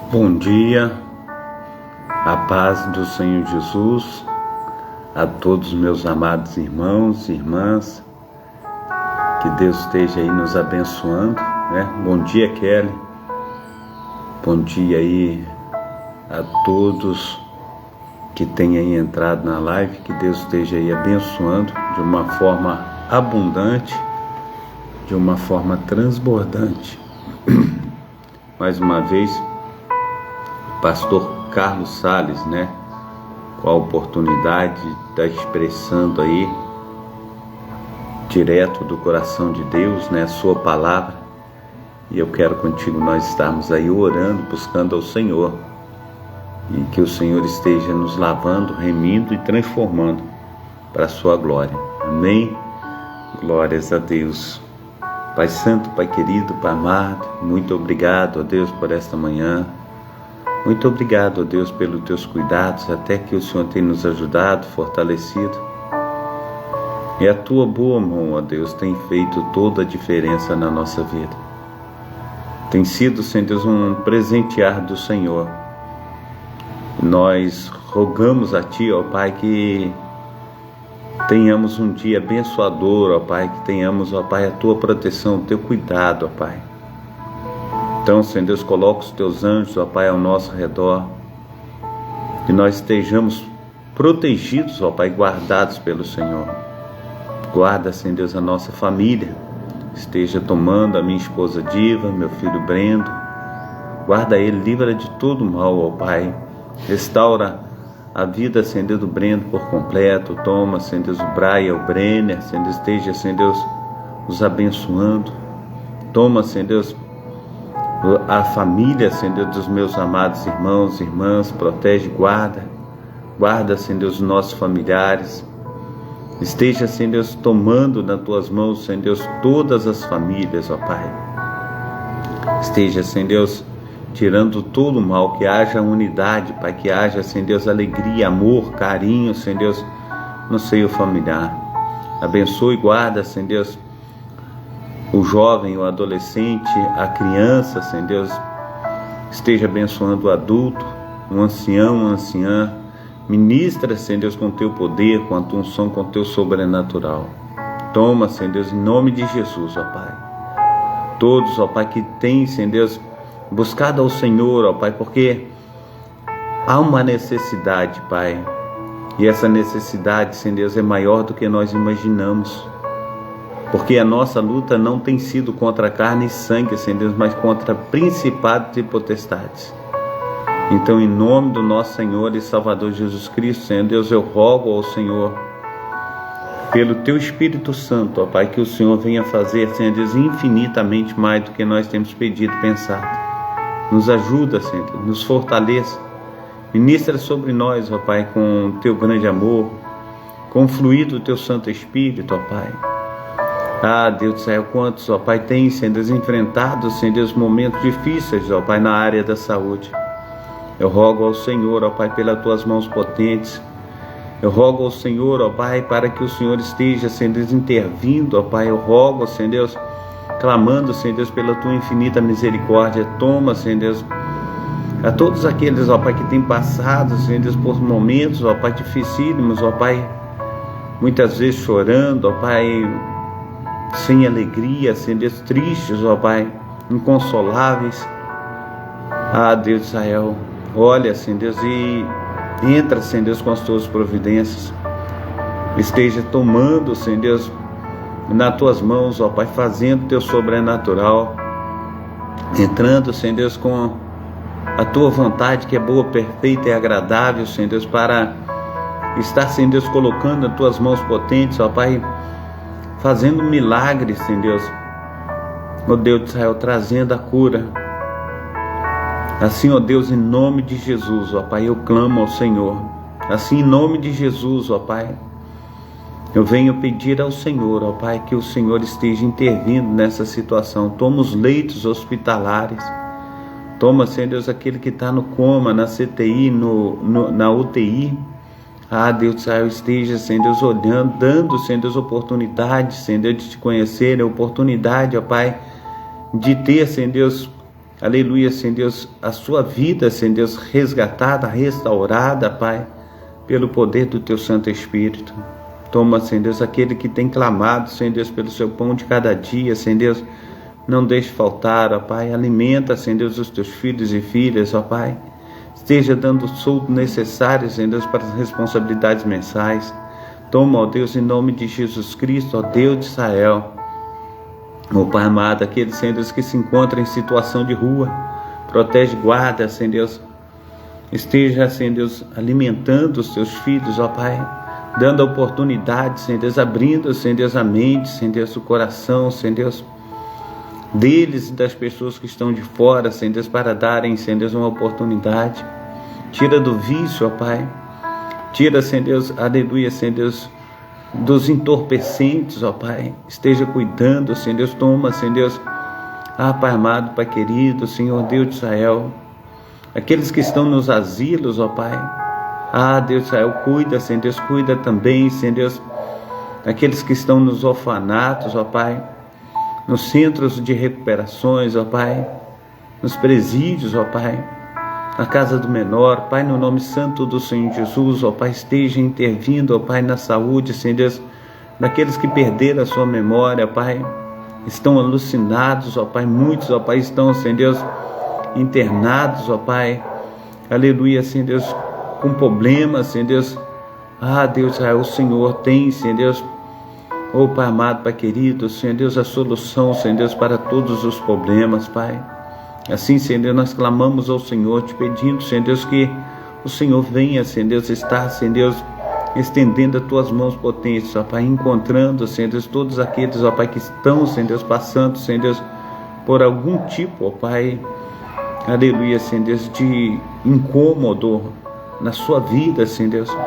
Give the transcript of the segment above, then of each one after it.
Bom dia, a paz do Senhor Jesus, a todos meus amados irmãos e irmãs, que Deus esteja aí nos abençoando, né? Bom dia, Kelly, bom dia aí a todos que têm aí entrado na live, que Deus esteja aí abençoando de uma forma abundante, de uma forma transbordante. Mais uma vez, Pastor Carlos Salles, né? Com a oportunidade de estar expressando aí, direto do coração de Deus, né? A sua palavra. E eu quero contigo nós estarmos aí orando, buscando ao Senhor. E que o Senhor esteja nos lavando, remindo e transformando para a sua glória. Amém? Glórias a Deus. Pai Santo, Pai querido, Pai amado, muito obrigado a Deus por esta manhã. Muito obrigado, ó Deus, pelos teus cuidados, até que o Senhor tem nos ajudado, fortalecido. E a tua boa mão, ó Deus, tem feito toda a diferença na nossa vida. Tem sido, Senhor Deus, um presentear do Senhor. Nós rogamos a Ti, ó Pai, que tenhamos um dia abençoador, ó Pai, que tenhamos, ó Pai, a Tua proteção, o Teu cuidado, ó Pai. Então, Senhor Deus, coloca os Teus anjos, ó Pai, ao nosso redor, que nós estejamos protegidos, ó Pai, guardados pelo Senhor. Guarda, Senhor Deus, a nossa família, esteja tomando a minha esposa Diva, meu filho Brendo, guarda ele, livra de todo mal, ó Pai, restaura a vida, Senhor Deus, do Brendo por completo, toma, Senhor Deus, o Brian, o Brenner, Senhor Deus, esteja, Senhor Deus, os abençoando, toma, Senhor Deus, a família, Senhor Deus, dos meus amados irmãos e irmãs, protege, guarda, Senhor Deus, os nossos familiares, esteja, Senhor Deus, tomando nas tuas mãos, Senhor Deus, todas as famílias, ó Pai, esteja, Senhor Deus, tirando todo o mal, que haja unidade, Pai, que haja, Senhor Deus, alegria, amor, carinho, Senhor Deus, no seio familiar, abençoe e guarda, Senhor Deus, o jovem, o adolescente, a criança, Senhor Deus, esteja abençoando o adulto, o ancião, a anciã, ministra, Senhor Deus, com teu poder, com a tua unção, com teu sobrenatural. Toma, Senhor Deus, em nome de Jesus, ó Pai. Todos, ó Pai, que têm, Senhor Deus, buscado ao Senhor, ó Pai, porque há uma necessidade, Pai, e essa necessidade, Senhor Deus, é maior do que nós imaginamos. Porque a nossa luta não tem sido contra carne e sangue, Senhor Deus, mas contra principados e potestades. Então, em nome do nosso Senhor e Salvador Jesus Cristo, Senhor Deus, eu rogo ao Senhor, pelo Teu Espírito Santo, ó Pai, que o Senhor venha fazer, Senhor Deus, infinitamente mais do que nós temos pedido e pensado. Nos ajuda, Senhor Deus, nos fortaleça. Ministra sobre nós, ó Pai, com o Teu grande amor, com o fluir do Teu Santo Espírito, ó Pai. Ah, Deus do céu, quantos, ó Pai, tem, Senhor Deus, enfrentado, Senhor Deus, momentos difíceis, ó Pai, na área da saúde. Eu rogo ao Senhor, ó Pai, pelas Tuas mãos potentes. Eu rogo ao Senhor, ó Pai, para que o Senhor esteja, Senhor Deus, intervindo, ó Pai. Eu rogo, Senhor Deus, clamando, Senhor Deus, pela Tua infinita misericórdia. Toma, Senhor Deus, a todos aqueles, ó Pai, que têm passado, Senhor Deus, por momentos, ó Pai, dificílimos, ó Pai, muitas vezes chorando, ó Pai, sem alegria, Senhor Deus, tristes, ó Pai, inconsoláveis. Ah, Deus de Israel, olha, Senhor Deus, e entra, Senhor Deus, com as Tuas providências. Esteja tomando, Senhor Deus, nas Tuas mãos, ó Pai, fazendo Teu sobrenatural, entrando, Senhor Deus, com a Tua vontade, que é boa, perfeita e agradável, Senhor Deus, para estar, Senhor Deus, colocando nas Tuas mãos potentes, ó Pai, fazendo milagres, Senhor Deus, ó Deus de Israel, trazendo a cura. Assim, ó Deus, em nome de Jesus, ó Pai, eu clamo ao Senhor. Assim, em nome de Jesus, ó Pai, eu venho pedir ao Senhor, ó Pai, que o Senhor esteja intervindo nessa situação. Toma os leitos hospitalares. Toma, Senhor Deus, aquele que está no coma, na CTI, na UTI. Ah, Deus do céu, esteja, Senhor Deus, olhando, dando, Senhor Deus, oportunidade, Senhor Deus, de te conhecer, oportunidade, ó Pai, de ter, Senhor Deus, aleluia, Senhor Deus, a sua vida, Senhor Deus, resgatada, restaurada, Pai, pelo poder do Teu Santo Espírito. Toma, Senhor Deus, aquele que tem clamado, Senhor Deus, pelo seu pão de cada dia, Senhor Deus, não deixe faltar, ó Pai, alimenta, Senhor Deus, os Teus filhos e filhas, ó Pai, esteja dando o soldo necessário, Senhor Deus, para as responsabilidades mensais. Toma, ó Deus, em nome de Jesus Cristo, ó Deus de Israel, ó Pai amado, aqueles, Senhor Deus, que se encontram em situação de rua, protege, guarda, Senhor Deus, esteja, Senhor Deus, alimentando os Teus filhos, ó Pai, dando a oportunidade, Senhor Deus, abrindo, Senhor Deus, a mente, Senhor Deus, o coração, Senhor Deus, deles e das pessoas que estão de fora, Senhor Deus, para darem, Senhor Deus, uma oportunidade. Tira do vício, ó Pai, tira, Senhor Deus, aleluia, Senhor Deus, dos entorpecentes, ó Pai, esteja cuidando, Senhor Deus, toma, Senhor Deus, Pai amado, Pai querido, Senhor Deus de Israel, aqueles que estão nos asilos, ó Pai, Deus de Israel, cuida, Senhor Deus, cuida também, Senhor Deus, aqueles que estão nos orfanatos, ó Pai, nos centros de recuperações, ó Pai, nos presídios, ó Pai, na casa do menor, Pai, no nome santo do Senhor Jesus, ó Pai, esteja intervindo, ó Pai, na saúde, Senhor Deus, daqueles que perderam a sua memória, Pai, estão alucinados, ó Pai, muitos, ó Pai, estão, Senhor Deus, internados, ó Pai, aleluia, Senhor Deus, com problemas, Senhor Deus, Deus, o Senhor tem, Senhor Deus, Pai amado, Pai querido, Senhor Deus, a solução, Senhor Deus, para todos os problemas, Pai. Assim, Senhor Deus, nós clamamos ao Senhor, te pedindo, Senhor Deus, que o Senhor venha, Senhor Deus, estar, Senhor Deus, estendendo as Tuas mãos potentes, ó Pai, encontrando, Senhor Deus, todos aqueles, ó Pai, que estão, Senhor Deus, passando, Senhor Deus, por algum tipo, ó Pai, aleluia, Senhor Deus, de incômodo na sua vida, Senhor Deus.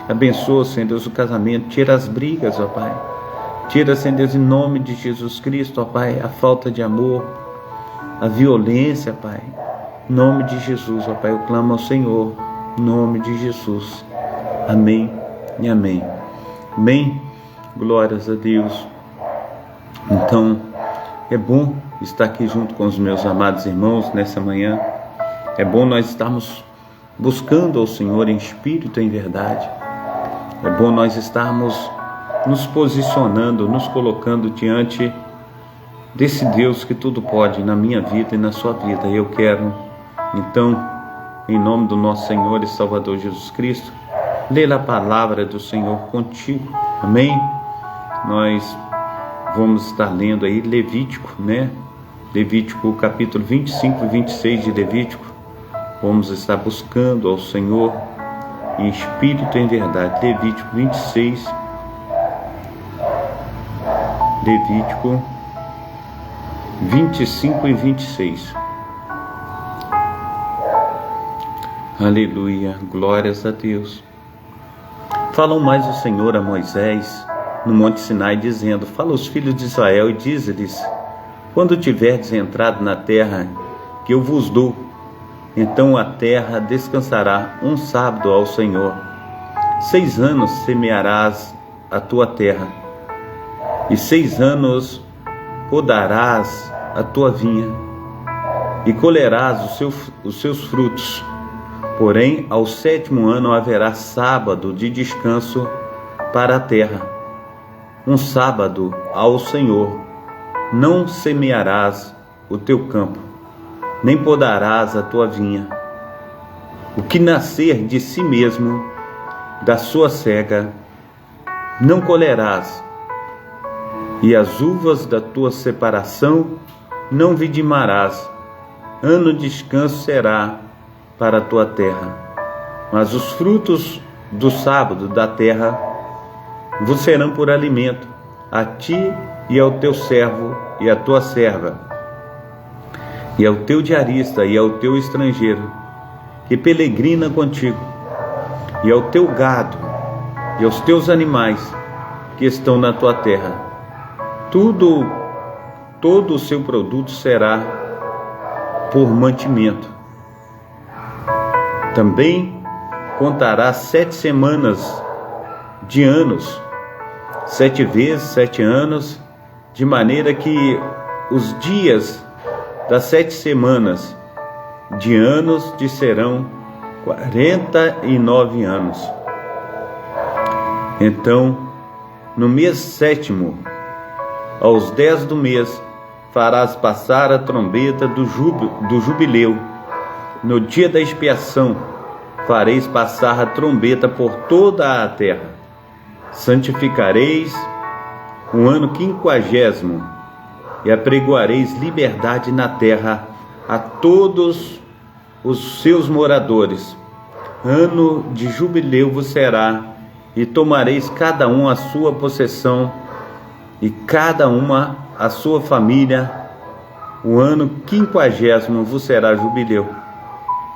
Abençoa, Senhor Deus, o casamento, tira as brigas, ó Pai. Tira, Senhor Deus, em nome de Jesus Cristo, ó Pai, a falta de amor, a violência, Pai. Em nome de Jesus, ó Pai, eu clamo ao Senhor, em nome de Jesus. Amém e amém. Amém? Glórias a Deus. Então, é bom estar aqui junto com os meus amados irmãos nessa manhã. É bom nós estarmos buscando ao Senhor em espírito e em verdade. É bom nós estarmos nos posicionando, nos colocando diante desse Deus que tudo pode na minha vida e na sua vida. Eu quero, então, em nome do nosso Senhor e Salvador Jesus Cristo, ler a palavra do Senhor contigo. Amém? Nós vamos estar lendo aí Levítico, né? Levítico capítulo 25 e 26 de Levítico. Vamos estar buscando ao Senhor em espírito e em verdade. Levítico 26, Levítico 25 e 26. Aleluia, glórias a Deus. Falou mais o Senhor a Moisés no Monte Sinai, dizendo: fala aos filhos de Israel e dize-lhes: quando tiverdes entrado na terra que eu vos dou, então a terra descansará um sábado ao Senhor. 6 anos semearás a tua terra, e 6 anos podarás a tua vinha, e colherás os seus frutos. Porém, ao 7º ano haverá sábado de descanso para a terra, um sábado ao Senhor. Não semearás o teu campo, nem podarás a tua vinha. O que nascer de si mesmo, da sua cega, não colherás, e as uvas da tua separação não vidimarás. Ano de descanso será para a tua terra. Mas os frutos do sábado da terra vos serão por alimento, a ti e ao teu servo e à tua serva, e ao teu diarista e ao teu estrangeiro, que peregrina contigo, e ao teu gado e aos teus animais que estão na tua terra. Todo o seu produto será por mantimento. Também contará 7 semanas de anos, 7 vezes 7 anos, de maneira que os dias das 7 semanas de anos te serão 49 anos. Então, no mês 7º, aos 10 do mês, farás passar a trombeta do jubileu. No dia da expiação, fareis passar a trombeta por toda a terra. Santificareis o ano 50º e apregoareis liberdade na terra a todos os seus moradores. Ano de jubileu vos será, e tomareis cada um a sua possessão, e cada uma a sua família. O ano 50º vos será jubileu.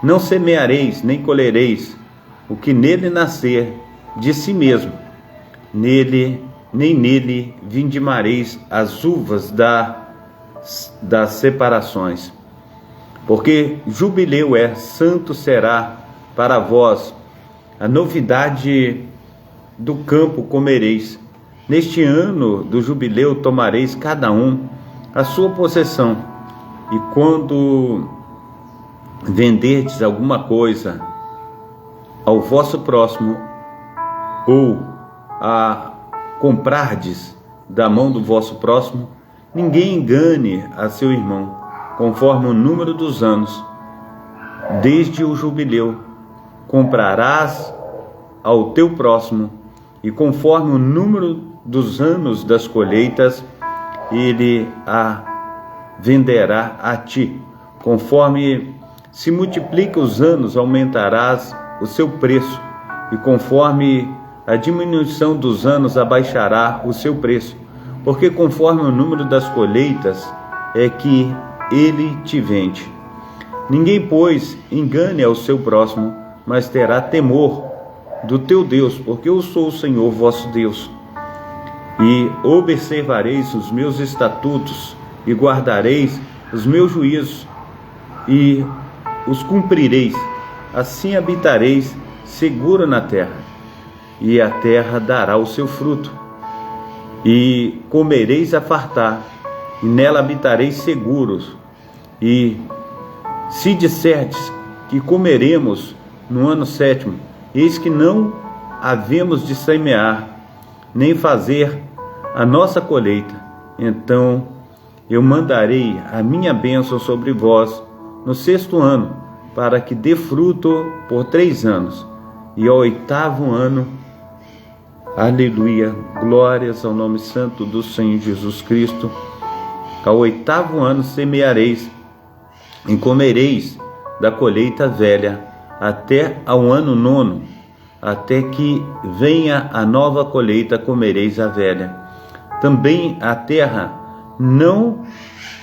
Não semeareis, nem colhereis o que nele nascer de si mesmo, nem nele vindimareis as uvas das separações. Porque jubileu santo será para vós, a novidade do campo comereis. Neste ano do jubileu tomareis cada um a sua possessão, e quando venderdes alguma coisa ao vosso próximo, ou a comprardes da mão do vosso próximo, ninguém engane a seu irmão, conforme o número dos anos. Desde o jubileu comprarás ao teu próximo, e conforme o número dos anos das colheitas, ele a venderá a ti. Conforme se multiplica os anos, aumentarás o seu preço, e conforme a diminuição dos anos, abaixará o seu preço, porque conforme o número das colheitas é que ele te vende. Ninguém, pois, engane ao seu próximo, mas terá temor do teu Deus, porque eu sou o Senhor vosso Deus. E observareis os meus estatutos, e guardareis os meus juízos, e os cumprireis. Assim habitareis seguro na terra, e a terra dará o seu fruto, e comereis a fartar, e nela habitareis seguros. E se disserdes que comeremos no ano 7º, eis que não havemos de semear, nem fazer a nossa colheita, então eu mandarei a minha bênção sobre vós no 6º ano, para que dê fruto por 3 anos, e ao 8º ano, aleluia, glórias ao nome santo do Senhor Jesus Cristo, ao 8º ano semeareis, e comereis da colheita velha, até ao ano 9º, até que venha a nova colheita, comereis a velha. Também a terra não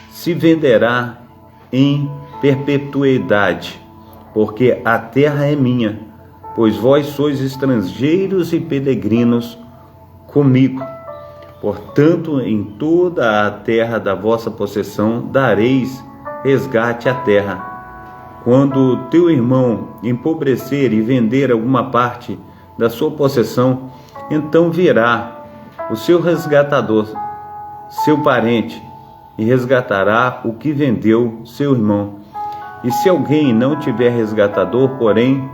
se venderá em perpetuidade, porque a terra é minha, pois vós sois estrangeiros e peregrinos comigo. Portanto, em toda a terra da vossa possessão dareis resgate à terra. Quando teu irmão empobrecer e vender alguma parte da sua possessão, então virá o seu resgatador, seu parente, e resgatará o que vendeu seu irmão. E se alguém não tiver resgatador, porém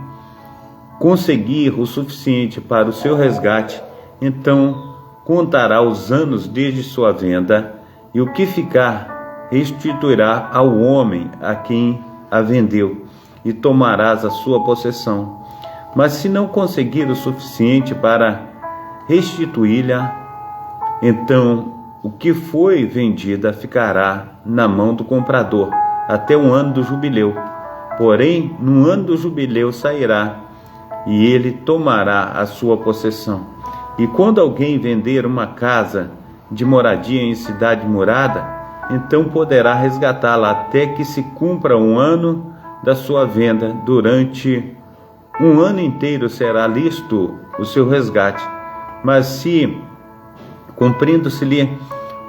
conseguir o suficiente para o seu resgate, então contará os anos desde sua venda, e o que ficar restituirá ao homem a quem a vendeu, e tomarás a sua possessão. Mas se não conseguir o suficiente para restituí-la, então o que foi vendida ficará na mão do comprador até o ano do jubileu. Porém, no ano do jubileu sairá, e ele tomará a sua possessão. E quando alguém vender uma casa de moradia em cidade murada, então poderá resgatá-la até que se cumpra um ano da sua venda. Durante um ano inteiro será lícito o seu resgate. Mas se, cumprindo-se-lhe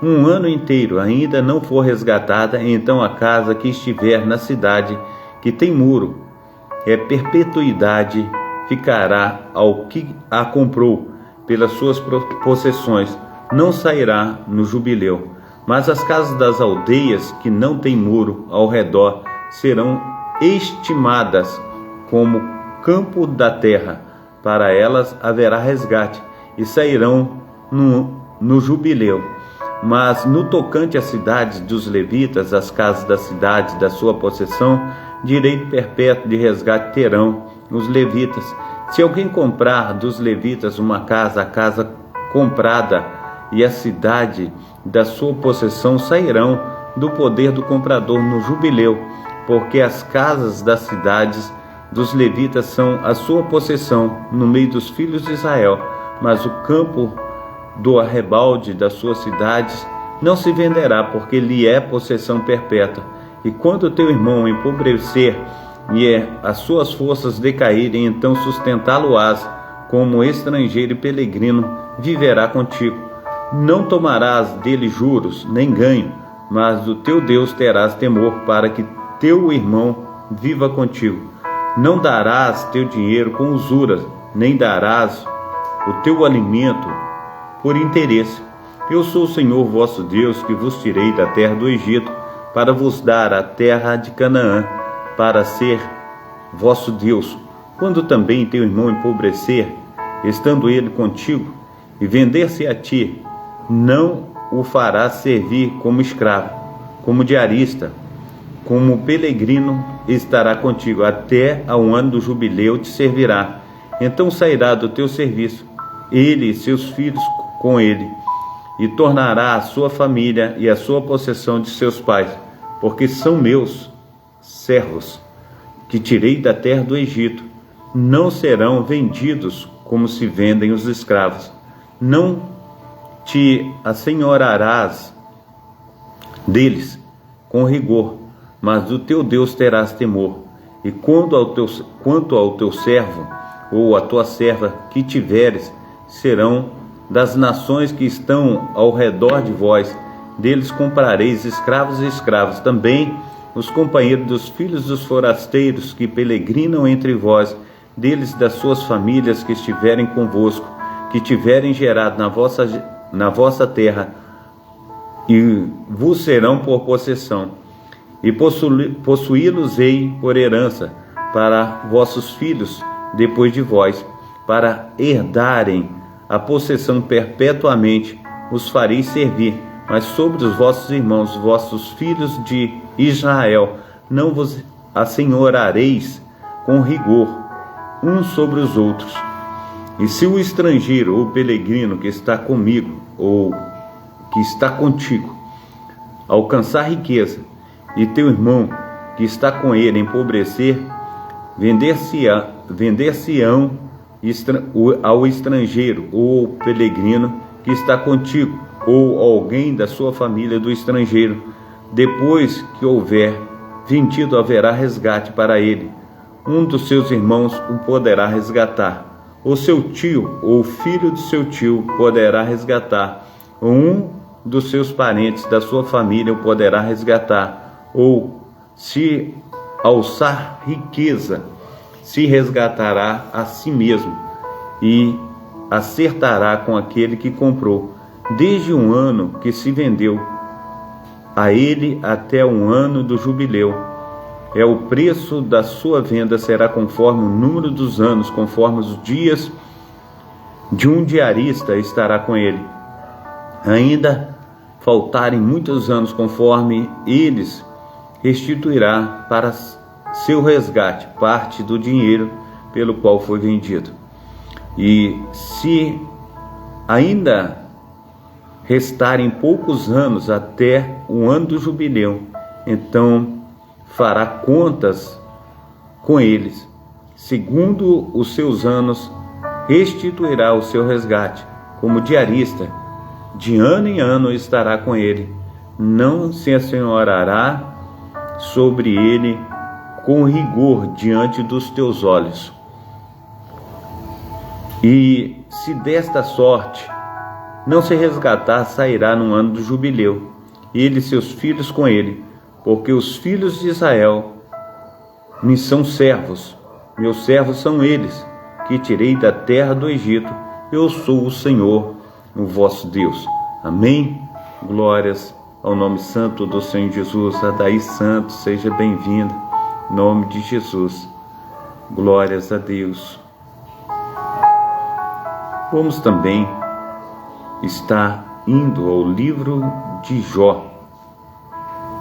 um ano inteiro, ainda não for resgatada, então a casa que estiver na cidade que tem muro, perpetuidade ficará ao que a comprou pelas suas possessões, não sairá no jubileu. Mas as casas das aldeias que não têm muro ao redor serão estimadas como campo da terra. Para elas haverá resgate e sairão no jubileu. Mas no tocante às cidades dos levitas, as casas das cidades da sua possessão, direito perpétuo de resgate terão os levitas. Se alguém comprar dos levitas uma casa, a casa comprada e a cidade da sua possessão sairão do poder do comprador no jubileu, porque as casas das cidades dos levitas são a sua possessão no meio dos filhos de Israel, mas o campo do arrebalde das suas cidades não se venderá, porque lhe é possessão perpétua. E quando teu irmão empobrecer e as suas forças decaírem, então sustentá-lo-ás como estrangeiro e peregrino, viverá contigo. Não tomarás dele juros, nem ganho, mas do teu Deus terás temor, para que teu irmão viva contigo. Não darás teu dinheiro com usura, nem darás o teu alimento por interesse. Eu sou o Senhor vosso Deus, que vos tirei da terra do Egito, para vos dar a terra de Canaã, para ser vosso Deus. Quando também teu irmão empobrecer, estando ele contigo, e vender-se a ti, não o farás servir como escravo, como diarista, como peregrino estará contigo, até ao ano do jubileu te servirá. Então sairá do teu serviço, ele e seus filhos com ele, e tornará a sua família e a sua possessão de seus pais, porque são meus servos, que tirei da terra do Egito. Não serão vendidos como se vendem os escravos. Não te assenhorarás deles com rigor, mas do teu Deus terás temor. E quanto ao teu servo ou a tua serva que tiveres, serão das nações que estão ao redor de vós. Deles comprareis escravos e escravas. Também os companheiros dos filhos dos forasteiros que peregrinam entre vós, deles das suas famílias que estiverem convosco, que tiverem gerado na vossa terra, e vos serão por possessão, e possuí-los-ei por herança para vossos filhos depois de vós, para herdarem a possessão perpetuamente, os fareis servir. Mas sobre os vossos irmãos, vossos filhos de Israel, não vos assenhorareis com rigor uns sobre os outros. E se o estrangeiro ou peregrino que está comigo ou que está contigo alcançar riqueza, e teu irmão que está com ele empobrecer, vender-se-ão ao estrangeiro ou peregrino que está contigo, ou alguém da sua família do estrangeiro. Depois que houver vendido, haverá resgate para ele. Um dos seus irmãos o poderá resgatar, ou seu tio ou filho de seu tio poderá resgatar, ou um dos seus parentes da sua família o poderá resgatar, ou se alçar riqueza, se resgatará a si mesmo e acertará com aquele que comprou, desde um ano que se vendeu a ele até um ano do jubileu. O preço da sua venda será conforme o número dos anos, conforme os dias de um diarista estará com ele. Ainda faltarem muitos anos, conforme eles restituirá para seu resgate parte do dinheiro pelo qual foi vendido. E se ainda restarem poucos anos até o ano do jubileu, então fará contas com eles, segundo os seus anos, restituirá o seu resgate. Como diarista, de ano em ano estará com ele, não se assenhorará sobre ele com rigor diante dos teus olhos. E se desta sorte não se resgatar, sairá no ano do jubileu, ele e seus filhos com ele, porque os filhos de Israel me são servos, meus servos são eles, que tirei da terra do Egito. Eu sou o Senhor, o vosso Deus. Amém? Glórias ao nome santo do Senhor Jesus. Adair Santos, seja bem-vinda, em nome de Jesus. Glórias a Deus. Vamos também estar indo ao livro de Jó.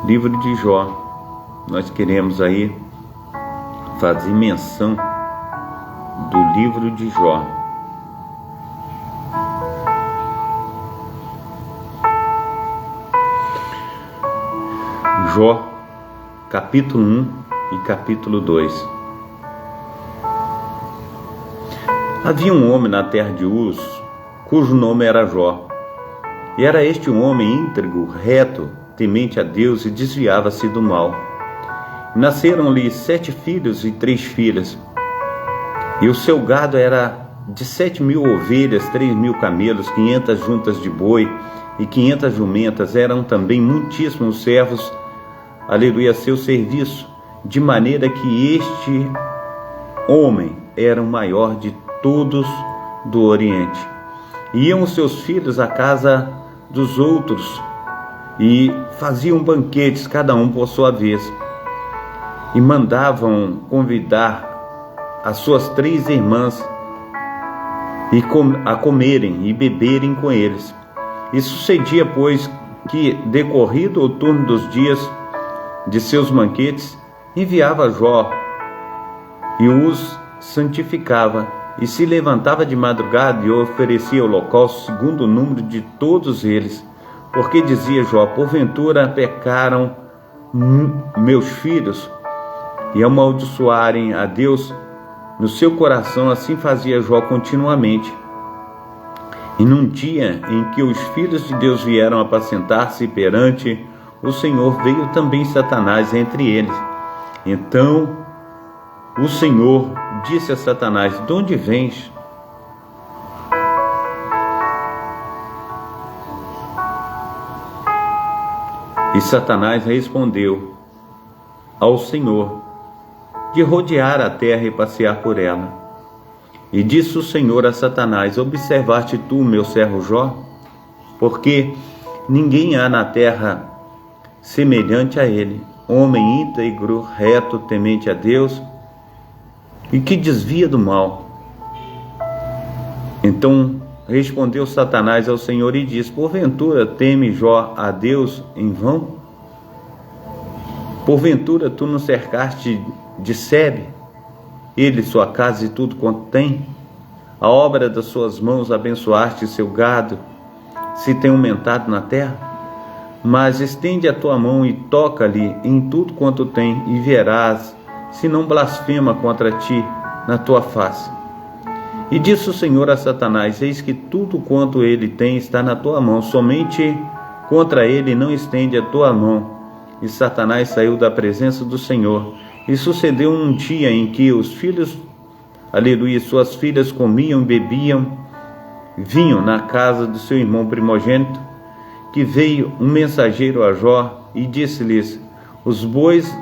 Livro de Jó. Nós queremos aí fazer menção do livro de Jó. Jó, capítulo 1 e capítulo 2. Havia um homem na terra de Uz, cujo nome era Jó. E era este um homem íntegro, reto, temente a Deus, e desviava-se do mal. Nasceram-lhe 7 filhos e 3 filhas. E o seu gado era de 7.000 ovelhas, 3.000 camelos, 500 juntas de boi e 500 jumentas. Eram também muitíssimos servos, aleluia, a seu serviço, de maneira que este homem era o maior de todos do Oriente. Iam os seus filhos à casa dos outros e faziam banquetes, cada um por sua vez, e mandavam convidar as suas 3 irmãs a comerem e beberem com eles. E sucedia, pois, que, decorrido o turno dos dias de seus banquetes, enviava Jó e os santificava, e se levantava de madrugada e oferecia holocausto segundo o número de todos eles, porque dizia Jó: porventura pecaram meus filhos e amaldiçoarem a Deus no seu coração. Assim fazia Jó continuamente. E num dia em que os filhos de Deus vieram apacentar-se perante o Senhor, veio também Satanás entre eles. Então o Senhor disse a Satanás: de onde vens? E Satanás respondeu ao Senhor: de rodear a terra e passear por ela. E disse o Senhor a Satanás: observaste tu o meu servo Jó? Porque ninguém há na terra semelhante a ele, homem íntegro, reto, temente a Deus, e que desvia do mal. Então respondeu Satanás ao Senhor e disse: porventura teme Jó a Deus em vão? Porventura tu não cercaste de Sebe, ele, sua casa e tudo quanto tem? A obra das suas mãos abençoaste seu gado, se tem aumentado na terra? Mas estende a tua mão e toca-lhe em tudo quanto tem, e verás se não blasfema contra ti na tua face. E disse o Senhor a Satanás: eis que tudo quanto ele tem está na tua mão, somente contra ele não estende a tua mão. E Satanás saiu da presença do Senhor. E sucedeu um dia em que os filhos, aleluia, suas filhas comiam e bebiam vinho na casa do seu irmão primogênito, que veio um mensageiro a Jó e disse-lhes: os bois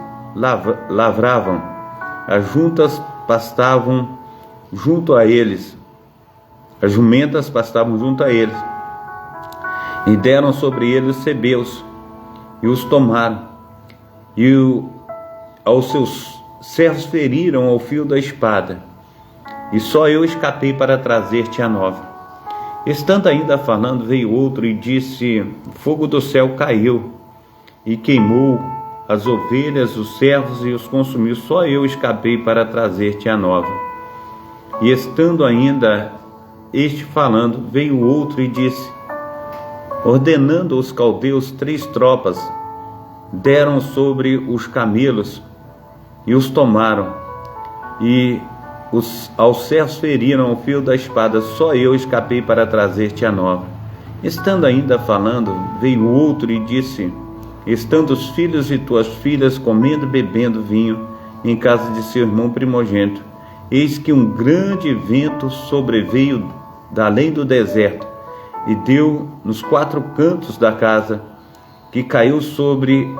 lavravam, as juntas pastavam junto a eles, as jumentas pastavam junto a eles, e deram sobre eles os sebeus, e os tomaram, e aos seus servos feriram ao fio da espada, e só eu escapei para trazer-te a nova. Estando ainda falando, veio outro e disse: fogo do céu caiu e queimou as ovelhas, os servos, e os consumiu. Só eu escapei para trazer-te a nova. E estando ainda este falando, veio outro e disse: ordenando aos caldeus 3 tropas, deram sobre os camelos e os tomaram, e aos servos feriram ao fio da espada. Só eu escapei para trazer-te a nova. Estando ainda falando, veio outro e disse: estando os filhos e tuas filhas comendo e bebendo vinho em casa de seu irmão primogênito, eis que um grande vento sobreveio da além do deserto e deu nos 4 cantos da casa, que caiu sobre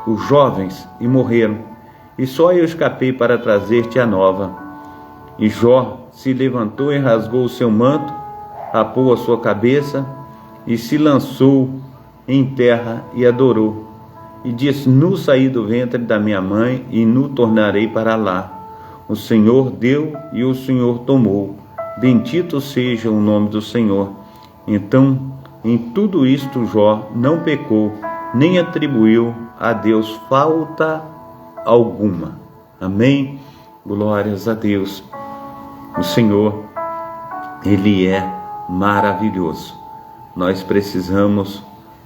os jovens e morreram. E só eu escapei para trazer-te a nova. E Jó se levantou e rasgou o seu manto, rapou a sua cabeça e se lançou em terra e adorou. E disse: Nu saí do ventre da minha mãe e nu tornarei para lá. O Senhor deu e o Senhor tomou. Bendito seja o nome do Senhor. Então, em tudo isto, Jó não pecou, nem atribuiu a Deus falta alguma. Amém? Glórias a Deus. O Senhor, Ele é maravilhoso. Nós precisamos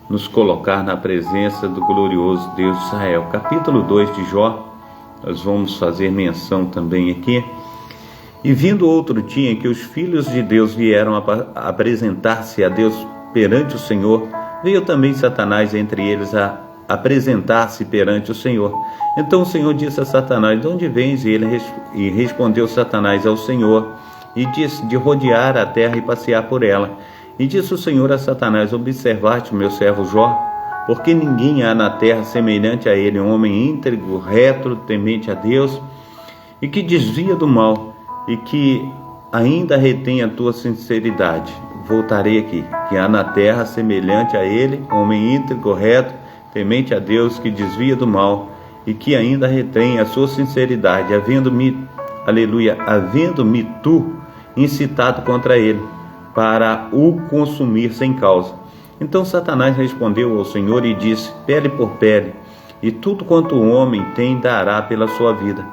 nos colocar na presença do glorioso Deus de Israel. Capítulo 2 de Jó, nós vamos fazer menção também aqui. E vindo outro dia em que os filhos de Deus vieram apresentar-se a Deus perante o Senhor, veio também Satanás entre eles a apresentar-se perante o Senhor. Então o Senhor disse a Satanás: De onde vens? E respondeu Satanás ao Senhor, e disse: De rodear a terra e passear por ela. E disse o Senhor a Satanás: Observaste o meu servo Jó, porque ninguém há na terra semelhante a ele, um homem íntegro, reto, temente a Deus, e que desvia do mal, e que ainda retém a tua sinceridade. Voltarei aqui: que há na terra semelhante a ele, homem íntegro, reto, temente a Deus, que desvia do mal, e que ainda retém a sua sinceridade, havendo-me tu incitado contra ele, para o consumir sem causa. Então Satanás respondeu ao Senhor e disse: Pele por pele, e tudo quanto o homem tem dará pela sua vida.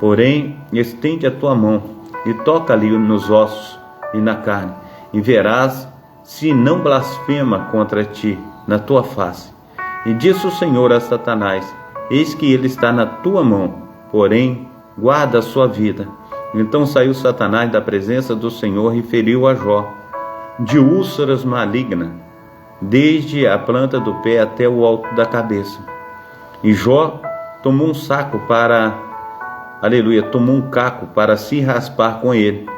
Porém, estende a tua mão, e toca-lhe nos ossos e na carne, e verás se não blasfema contra ti na tua face. E disse o Senhor a Satanás: Eis que ele está na tua mão, porém guarda a sua vida. Então saiu Satanás da presença do Senhor e feriu a Jó de úlceras malignas, desde a planta do pé até o alto da cabeça. E Jó tomou um caco para se raspar com ele.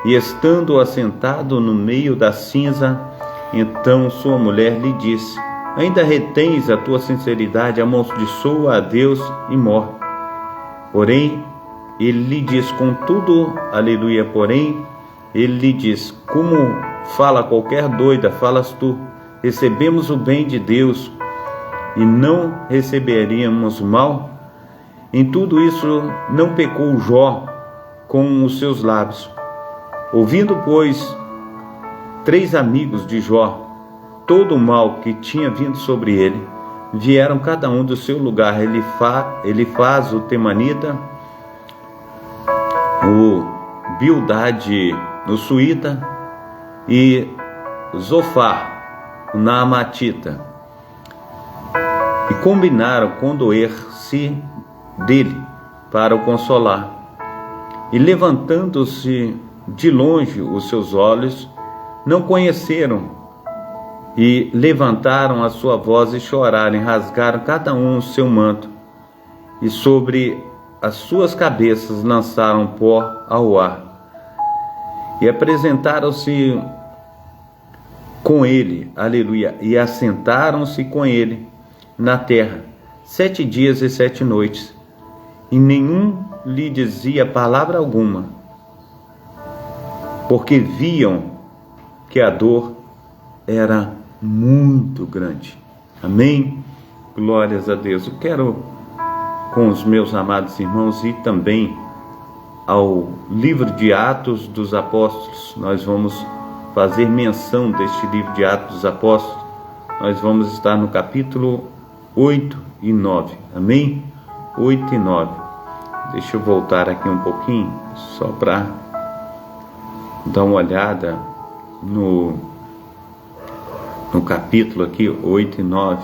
E estando assentado no meio da cinza, então sua mulher lhe disse: Ainda retens a tua sinceridade, amaldiçoa a Deus e morre. Porém, ele lhe diz: porém, ele lhe diz: Como fala qualquer doida, falas tu. Recebemos o bem de Deus e não receberíamos mal? Em tudo isso não pecou Jó com os seus lábios. Ouvindo, pois, 3 amigos de Jó todo o mal que tinha vindo sobre ele, vieram cada um do seu lugar: Elifaz o temanita, o Bildade o suíta e Zofar o naamatita, e combinaram condoer-se dele para o consolar. E levantando-se de longe os seus olhos, não conheceram, e levantaram a sua voz e choraram, e rasgaram cada um o seu manto, e sobre as suas cabeças lançaram pó ao ar. E apresentaram-se com ele, e assentaram-se com ele na terra 7 dias e 7 noites, e nenhum lhe dizia palavra alguma, porque viam que a dor era muito grande. Amém? Glórias a Deus. Eu quero, com os meus amados irmãos, ir também ao livro de Atos dos Apóstolos. Nós vamos fazer menção deste livro de Atos dos Apóstolos. Nós vamos estar no capítulo 8 e 9. Amém? 8 e 9. Deixa eu voltar aqui um pouquinho, só para dar uma olhada no capítulo aqui, 8 e 9.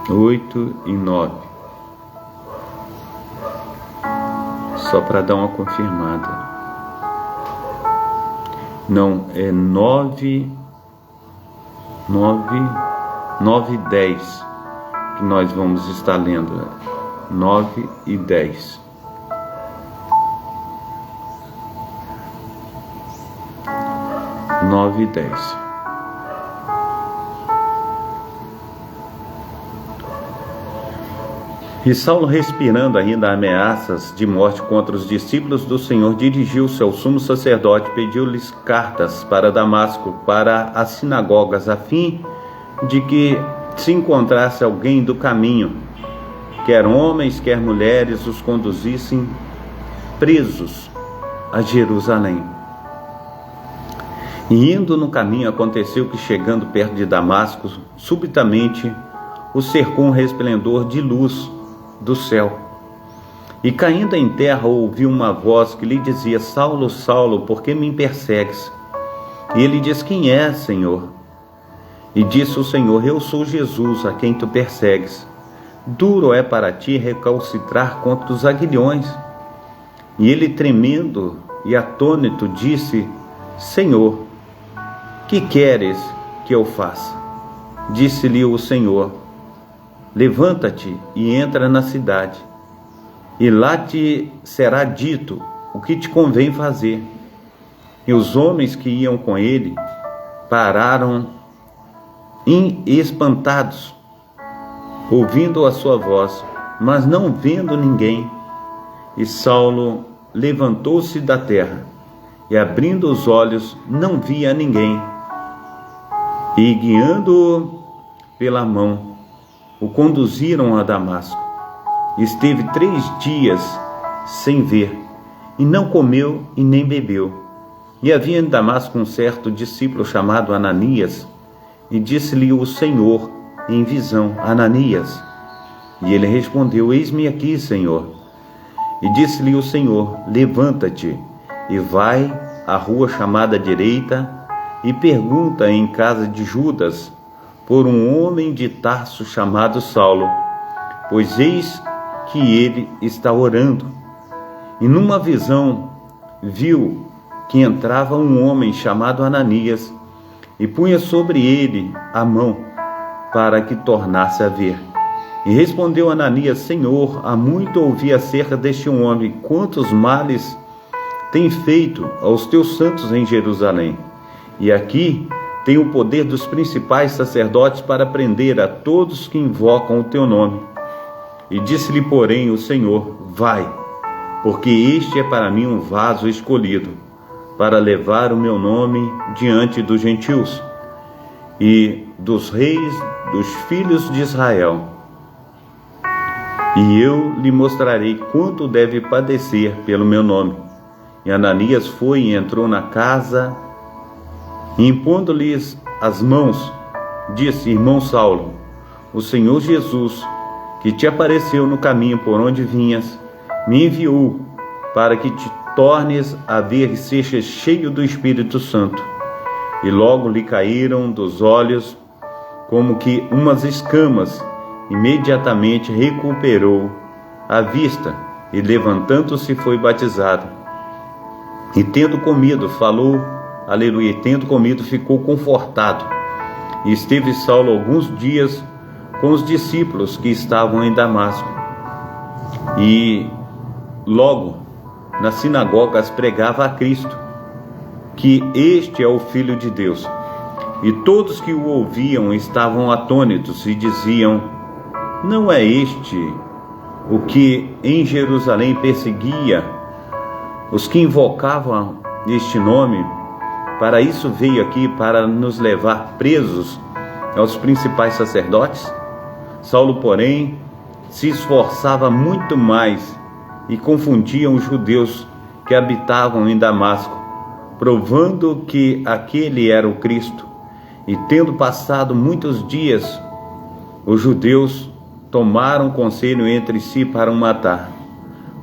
8 e 9. Só para dar uma confirmada. Não, é 9 e 10 que nós vamos estar lendo. 9 e 10. 9 e 10. E Saulo, respirando ainda ameaças de morte contra os discípulos do Senhor, dirigiu-se ao sumo sacerdote e pediu-lhes cartas para Damasco, para as sinagogas, a fim de que se encontrasse alguém do caminho, quer homens, quer mulheres, os conduzissem presos a Jerusalém. E indo no caminho, aconteceu que, chegando perto de Damasco, subitamente o cercou um resplendor de luz do céu. E caindo em terra, ouviu uma voz que lhe dizia: Saulo, Saulo, por que me persegues? E ele diz: Quem é, Senhor? E disse o Senhor: Eu sou Jesus, a quem tu persegues. Duro é para ti recalcitrar contra os aguilhões. E ele, tremendo e atônito, disse: Senhor, que queres que eu faça? Disse-lhe o Senhor: Levanta-te e entra na cidade, e lá te será dito o que te convém fazer. E os homens que iam com ele pararam espantados, ouvindo a sua voz, mas não vendo ninguém. E Saulo levantou-se da terra, e abrindo os olhos, não via ninguém. E guiando-o pela mão, o conduziram a Damasco. Esteve 3 dias sem ver, e não comeu e nem bebeu. E havia em Damasco um certo discípulo chamado Ananias, e disse-lhe o Senhor em visão: Ananias. E ele respondeu: Eis-me aqui, Senhor. E disse-lhe o Senhor: Levanta-te e vai à rua chamada Direita, e pergunta em casa de Judas por um homem de Tarso chamado Saulo, pois eis que ele está orando. E numa visão viu que entrava um homem chamado Ananias, e punha sobre ele a mão, para que tornasse a ver. E respondeu Ananias: Senhor, há muito ouvi acerca deste homem, quantos males tem feito aos teus santos em Jerusalém. E aqui tem o poder dos principais sacerdotes para prender a todos que invocam o teu nome. E disse-lhe, porém, o Senhor: Vai, porque este é para mim um vaso escolhido, para levar o meu nome diante dos gentios e dos reis dos filhos de Israel. E eu lhe mostrarei quanto deve padecer pelo meu nome. E Ananias foi e entrou na casa, e impondo-lhes as mãos, disse: Irmão Saulo, o Senhor Jesus, que te apareceu no caminho por onde vinhas, me enviou para que te tornes a ver e sejas cheio do Espírito Santo. E logo lhe caíram dos olhos como que umas escamas. Imediatamente recuperou a vista, e levantando-se foi batizado. E tendo comido, falou, aleluia, e tendo comido, ficou confortado. E esteve Saulo alguns dias com os discípulos que estavam em Damasco. E logo nas sinagogas pregava a Cristo, que este é o Filho de Deus. E todos que o ouviam estavam atônitos e diziam: Não é este o que em Jerusalém perseguia os que invocavam este nome? Para isso veio aqui, para nos levar presos aos principais sacerdotes? Saulo, porém, se esforçava muito mais e confundia os judeus que habitavam em Damasco, provando que aquele era o Cristo. E tendo passado muitos dias, os judeus tomaram conselho entre si para o matar.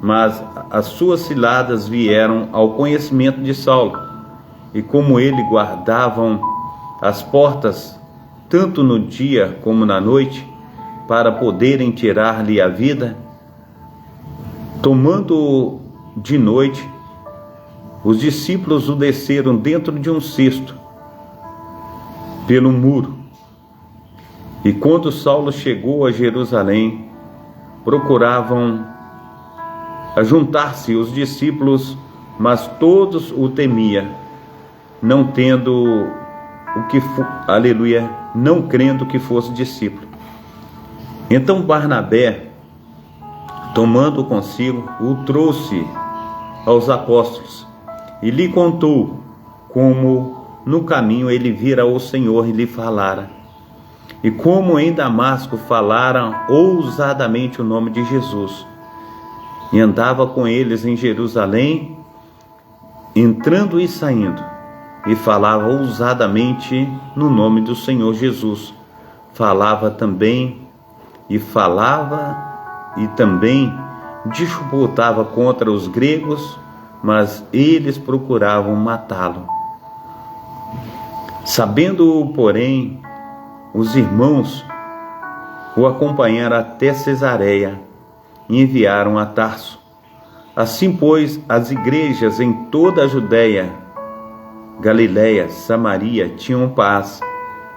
Mas as suas ciladas vieram ao conhecimento de Saulo, e como ele guardavam as portas, tanto no dia como na noite, para poderem tirar-lhe a vida, tomando-o de noite, os discípulos o desceram dentro de um cesto pelo muro. E quando Saulo chegou a Jerusalém, procuravam juntar-se os discípulos, mas todos o temiam, não tendo não crendo que fosse discípulo. Então Barnabé tomando consigo, o trouxe aos apóstolos e lhe contou como no caminho ele vira o Senhor e lhe falara, e como em Damasco falaram ousadamente o nome de Jesus, e andava com eles em Jerusalém, entrando e saindo, e falava ousadamente no nome do Senhor Jesus. Falava também disputava contra os gregos, mas eles procuravam matá-lo. Sabendo-o, porém, os irmãos o acompanharam até Cesareia e enviaram a Tarso. Assim, pois, as igrejas em toda a Judéia, Galiléia, Samaria tinham paz,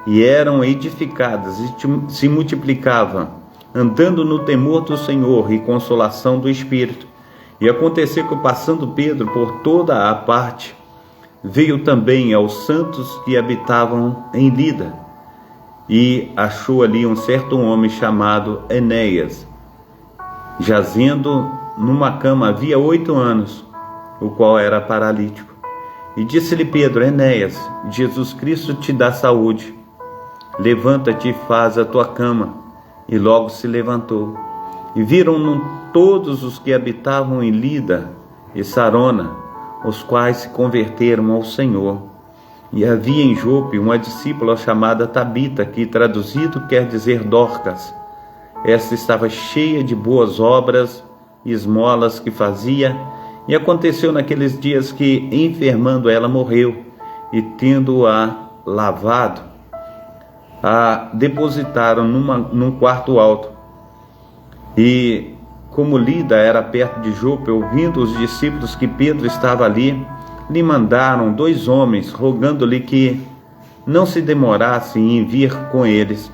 e eram edificadas e se multiplicavam, andando no temor do Senhor e consolação do Espírito. E aconteceu que, passando Pedro por toda a parte, veio também aos santos que habitavam em Lida, e achou ali um certo homem chamado Enéas, jazendo numa cama havia 8 anos, o qual era paralítico. E disse-lhe Pedro: Enéas, Jesus Cristo te dá saúde. Levanta-te e faz a tua cama. E logo se levantou. E viram-no todos os que habitavam em Lida e Sarona, os quais se converteram ao Senhor. E havia em Jope uma discípula chamada Tabita, que traduzido quer dizer Dorcas. Esta estava cheia de boas obras e esmolas que fazia. E aconteceu naqueles dias que, enfermando ela, morreu, e tendo-a lavado, a depositaram num quarto alto. E como Lida era perto de Jope, ouvindo os discípulos que Pedro estava ali, lhe mandaram 2 homens, rogando-lhe que não se demorasse em vir com eles.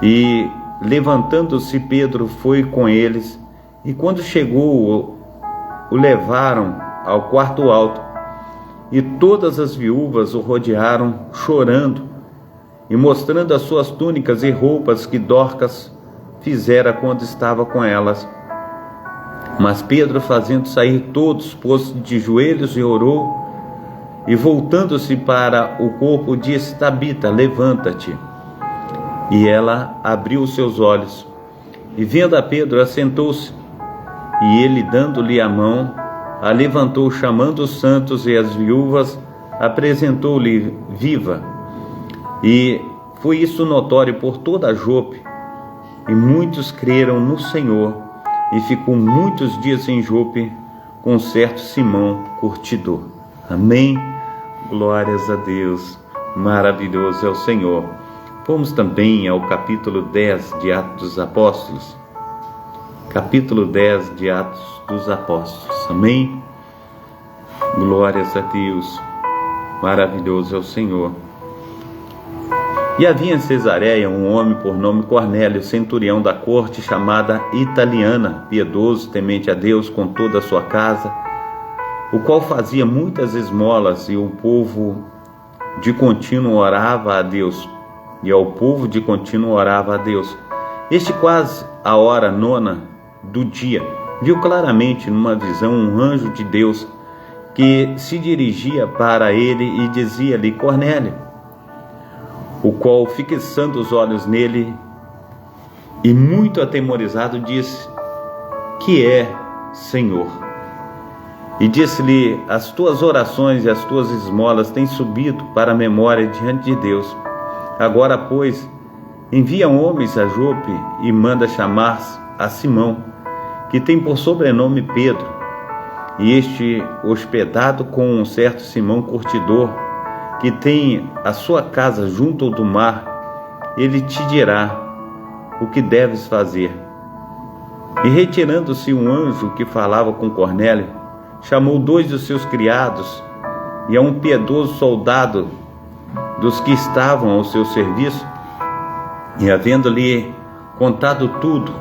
E levantando-se, Pedro foi com eles, e quando chegou, o levaram ao quarto alto, e todas as viúvas o rodearam, chorando, e mostrando as suas túnicas e roupas que Dorcas fizera quando estava com elas. Mas Pedro, fazendo sair todos, pôs-se de joelhos e orou, e voltando-se para o corpo, disse: Tabita, levanta-te. E ela abriu os seus olhos, e vendo a Pedro, assentou-se, e ele, dando-lhe a mão, a levantou, chamando os santos e as viúvas, apresentou-lhe viva. E foi isso notório por toda a Jope, e muitos creram no Senhor, e ficou muitos dias em Jope com certo Simão curtidor. Amém? Glórias a Deus, maravilhoso é o Senhor. Vamos também ao capítulo 10 de Atos dos Apóstolos. Capítulo 10 de Atos dos Apóstolos. Amém? Glórias a Deus, maravilhoso é o Senhor. E havia em Cesareia um homem por nome Cornélio, centurião da corte, chamada Italiana, piedoso, temente a Deus com toda a sua casa, o qual fazia muitas esmolas, e o povo de contínuo orava a Deus. Este, quase a hora 9 do dia, viu claramente numa visão um anjo de Deus que se dirigia para ele e dizia-lhe: Cornélio. O qual, fixando os olhos nele e muito atemorizado, disse: Que é, Senhor? E disse-lhe: As tuas orações e as tuas esmolas têm subido para a memória diante de Deus. Agora, pois, envia homens a Jope e manda chamar a Simão, que tem por sobrenome Pedro, e este, hospedado com um certo Simão curtidor, que tem a sua casa junto do mar, ele te dirá o que deves fazer. E retirando-se um anjo que falava com Cornélio, chamou 2 dos seus criados e a um piedoso soldado dos que estavam ao seu serviço, e havendo-lhe contado tudo,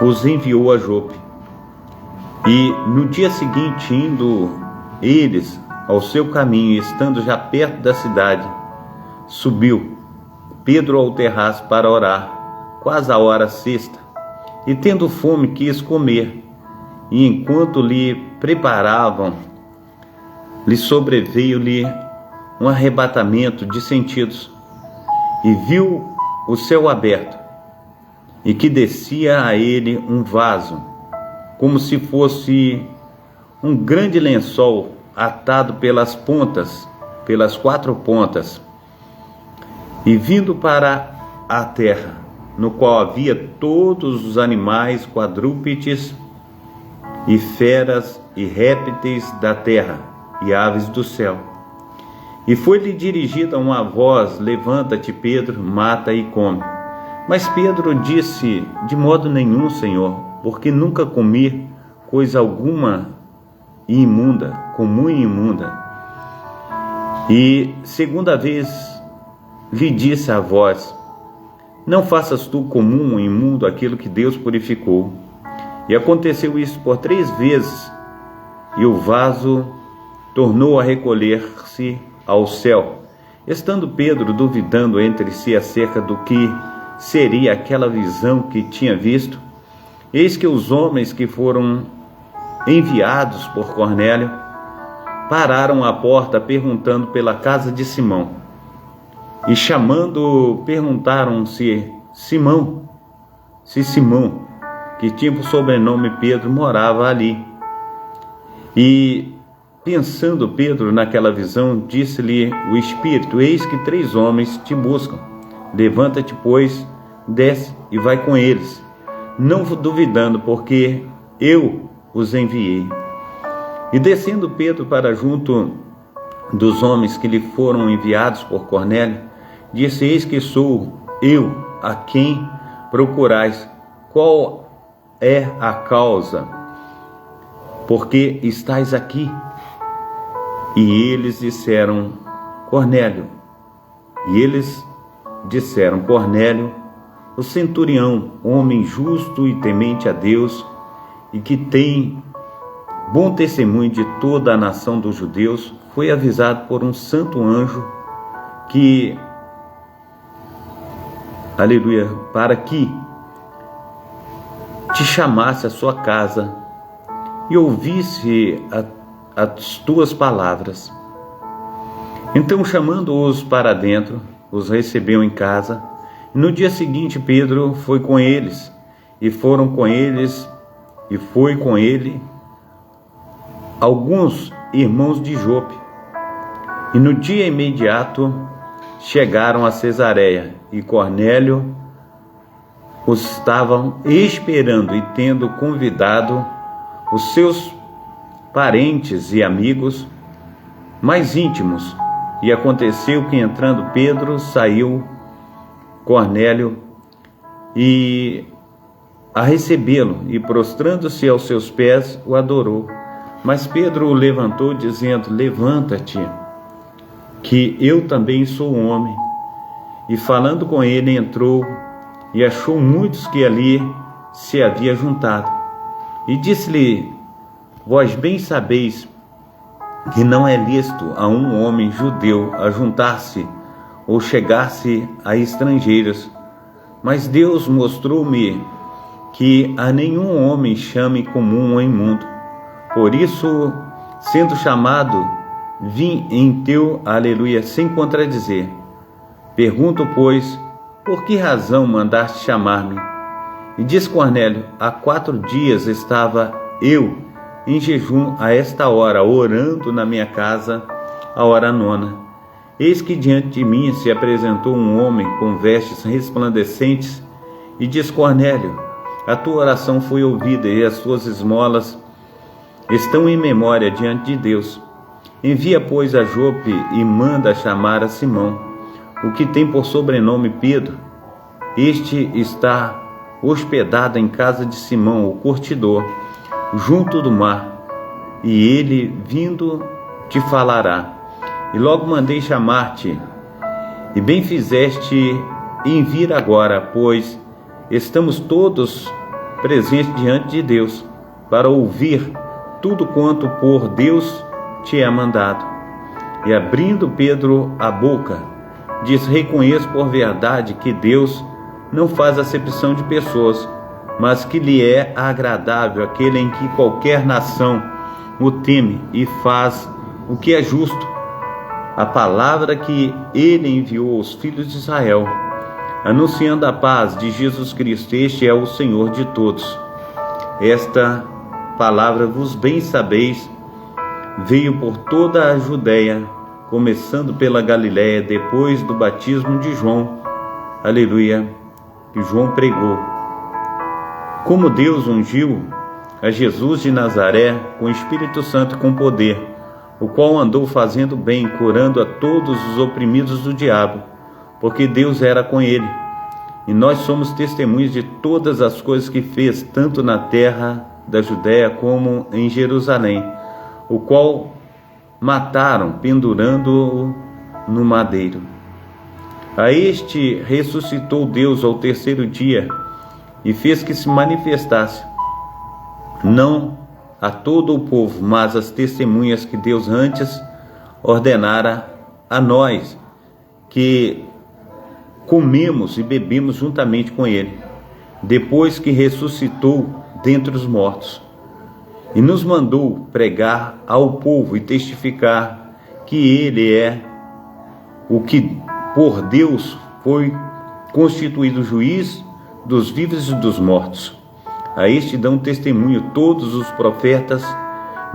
os enviou a Jope. E no dia seguinte, indo eles ao seu caminho, e estando já perto da cidade, subiu Pedro ao terraço para orar, quase a hora 6, e tendo fome quis comer, e enquanto lhe preparavam, lhe sobreveio-lhe um arrebatamento de sentidos, e viu o céu aberto, e que descia a ele um vaso, como se fosse um grande lençol atado pelas quatro pontas, e vindo para a terra, no qual havia todos os animais, quadrúpedes e feras e répteis da terra e aves do céu. E foi-lhe dirigida uma voz: levanta-te, Pedro, mata e come. Mas Pedro disse: de modo nenhum, Senhor, porque nunca comi coisa alguma imunda, comum e imunda. E segunda vez lhe disse a voz: não faças tu comum e imundo aquilo que Deus purificou. E aconteceu isso por 3 vezes, e o vaso tornou a recolher-se ao céu. Estando Pedro duvidando entre si acerca do que seria aquela visão que tinha visto, eis que os homens que foram enviados por Cornélio pararam à porta perguntando pela casa de Simão. E chamando, perguntaram se Simão, que tinha por sobrenome Pedro, morava ali. E pensando Pedro naquela visão, disse-lhe o Espírito: eis que 3 homens te buscam. Levanta-te, pois, desce e vai com eles, não duvidando, porque eu os enviei. E descendo Pedro para junto dos homens que lhe foram enviados por Cornélio, disse: eis que sou eu a quem procurais. Qual é a causa? Porque estais aqui? E eles disseram: Cornélio. E eles disseram: Cornélio, o centurião, homem justo e temente a Deus, e que tem bom testemunho de toda a nação dos judeus, foi avisado por um santo anjo que, aleluia, para que te chamasse à sua casa e ouvisse as tuas palavras. Então, chamando-os para dentro, os recebeu em casa. E no dia seguinte, Pedro foi com eles, e foi com ele alguns irmãos de Jope. E no dia imediato chegaram a Cesareia, e Cornélio os estavam esperando, e tendo convidado os seus parentes e amigos mais íntimos. E aconteceu que, entrando Pedro, saiu Cornélio e a recebê-lo, e prostrando-se aos seus pés, o adorou. Mas Pedro o levantou, dizendo: levanta-te, que eu também sou um homem. E falando com ele, entrou e achou muitos que ali se havia juntado. E disse-lhe: vós bem sabeis que não é lícito a um homem judeu ajuntar-se ou chegar-se a estrangeiros, mas Deus mostrou-me que a nenhum homem chame comum ou imundo. Por isso, sendo chamado, vim em teu, aleluia, sem contradizer. Pergunto, pois, por que razão mandaste chamar-me? E diz Cornélio: há 4 dias estava eu em jejum a esta hora, orando na minha casa, a hora 9. Eis que diante de mim se apresentou um homem com vestes resplandecentes, e diz Cornélio: a tua oração foi ouvida, e as tuas esmolas estão em memória diante de Deus. Envia, pois, a Jope e manda chamar a Simão, o que tem por sobrenome Pedro. Este está hospedado em casa de Simão, o curtidor, junto do mar, e ele, vindo, te falará. E logo mandei chamar-te, e bem fizeste em vir agora, pois estamos todos presentes diante de Deus, para ouvir tudo quanto por Deus te é mandado. E abrindo Pedro a boca, diz: reconheço por verdade que Deus não faz acepção de pessoas, mas que lhe é agradável, aquele em que qualquer nação o teme e faz o que é justo. A palavra que ele enviou aos filhos de Israel, anunciando a paz de Jesus Cristo. Este é o Senhor de todos. Esta palavra, vos bem sabeis, veio por toda a Judéia, começando pela Galiléia, depois do batismo de João, aleluia, que João pregou, como Deus ungiu a Jesus de Nazaré com o Espírito Santo e com poder, o qual andou fazendo bem, curando a todos os oprimidos do diabo, porque Deus era com ele. E nós somos testemunhas de todas as coisas que fez, tanto na terra da Judéia como em Jerusalém, o qual mataram, pendurando-o no madeiro. A este ressuscitou Deus ao terceiro dia e fez que se manifestasse, não a todo o povo, mas as testemunhas que Deus antes ordenara a nós, que comemos e bebemos juntamente com ele, depois que ressuscitou dentre os mortos, e nos mandou pregar ao povo e testificar que ele é o que por Deus foi constituído juiz dos vivos e dos mortos. A este dão testemunho todos os profetas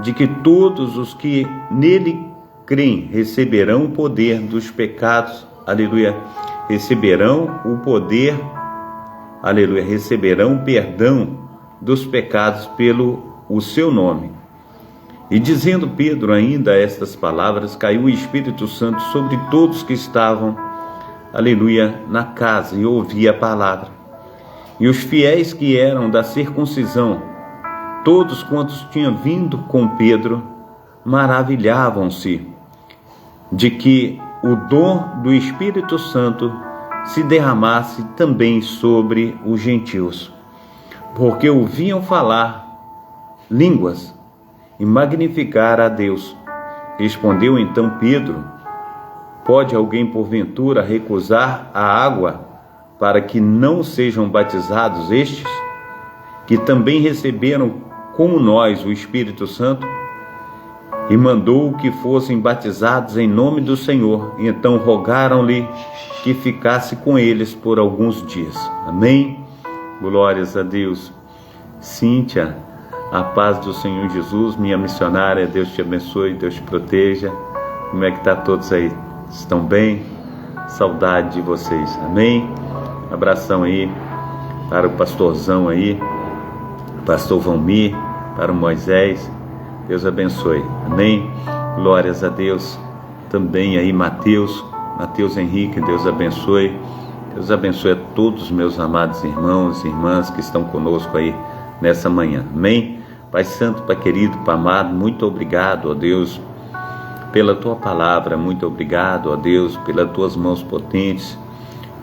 de que todos os que nele creem receberão o poder dos pecados, aleluia, receberão o poder, aleluia, receberão perdão dos pecados pelo o seu nome. E dizendo Pedro ainda estas palavras, caiu o Espírito Santo sobre todos que estavam, aleluia, na casa, e ouvia a palavra. E os fiéis que eram da circuncisão, todos quantos tinham vindo com Pedro, maravilhavam-se de que o dom do Espírito Santo se derramasse também sobre os gentios, porque ouviam falar línguas e magnificar a Deus. Respondeu então Pedro: pode alguém porventura recusar a água para que não sejam batizados estes, que também receberam como nós o Espírito Santo? E mandou que fossem batizados em nome do Senhor. E então rogaram-lhe que ficasse com eles por alguns dias. Amém? Glórias a Deus. Cíntia, a paz do Senhor Jesus, minha missionária, Deus te abençoe, Deus te proteja. Como é que está todos aí? Estão bem? Saudade de vocês, amém? Abração aí para o pastorzão aí, pastor Valmir, para o Moisés, Deus abençoe, amém? Glórias a Deus. Também aí Mateus Henrique, Deus abençoe. Deus abençoe a todos os meus amados irmãos e irmãs que estão conosco aí nessa manhã, amém? Pai Santo, Pai querido, Pai amado, muito obrigado, ó Deus, pela Tua palavra, muito obrigado, ó Deus, pelas Tuas mãos potentes.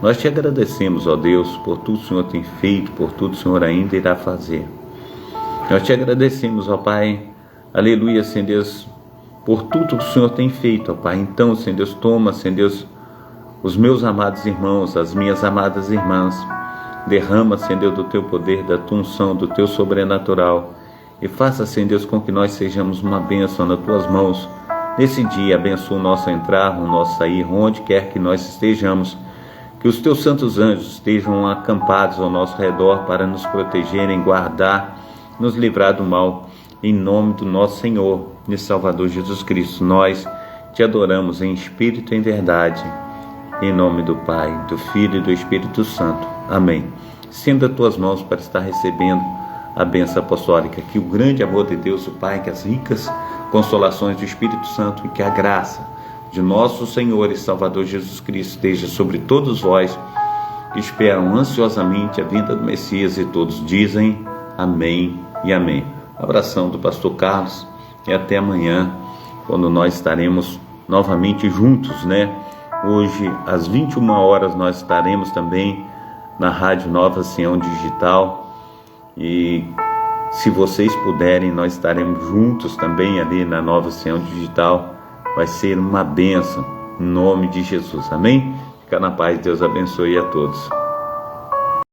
Nós te agradecemos, ó Deus, por tudo que o Senhor tem feito, por tudo que o Senhor ainda irá fazer. Nós te agradecemos, ó Pai, aleluia, Senhor Deus, por tudo que o Senhor tem feito, ó Pai. Então, Senhor Deus, toma, Senhor Deus, os meus amados irmãos, as minhas amadas irmãs, derrama, Senhor Deus, do Teu poder, da Tua unção, do Teu sobrenatural, e faça, Senhor Deus, com que nós sejamos uma bênção nas Tuas mãos. Nesse dia, abençoa o nosso entrar, o nosso sair, onde quer que nós estejamos, que os Teus santos anjos estejam acampados ao nosso redor para nos protegerem, guardar, nos livrar do mal, em nome do nosso Senhor e Salvador Jesus Cristo. Nós te adoramos em espírito e em verdade, em nome do Pai, do Filho e do Espírito Santo. Amém. Estenda as tuas mãos para estar recebendo a bênção apostólica, que o grande amor de Deus, o Pai, que as ricas consolações do Espírito Santo e que a graça de nosso Senhor e Salvador Jesus Cristo esteja sobre todos vós que esperam ansiosamente a vinda do Messias, e todos dizem amém e amém. Abração do pastor Carlos e até amanhã, quando nós estaremos novamente juntos, né? Hoje às 21 horas nós estaremos também na Rádio Nova Sião Digital, e se vocês puderem, nós estaremos juntos também ali na Nova Sião Digital. Vai ser uma bênção, em nome de Jesus, amém? Fica na paz, Deus abençoe a todos.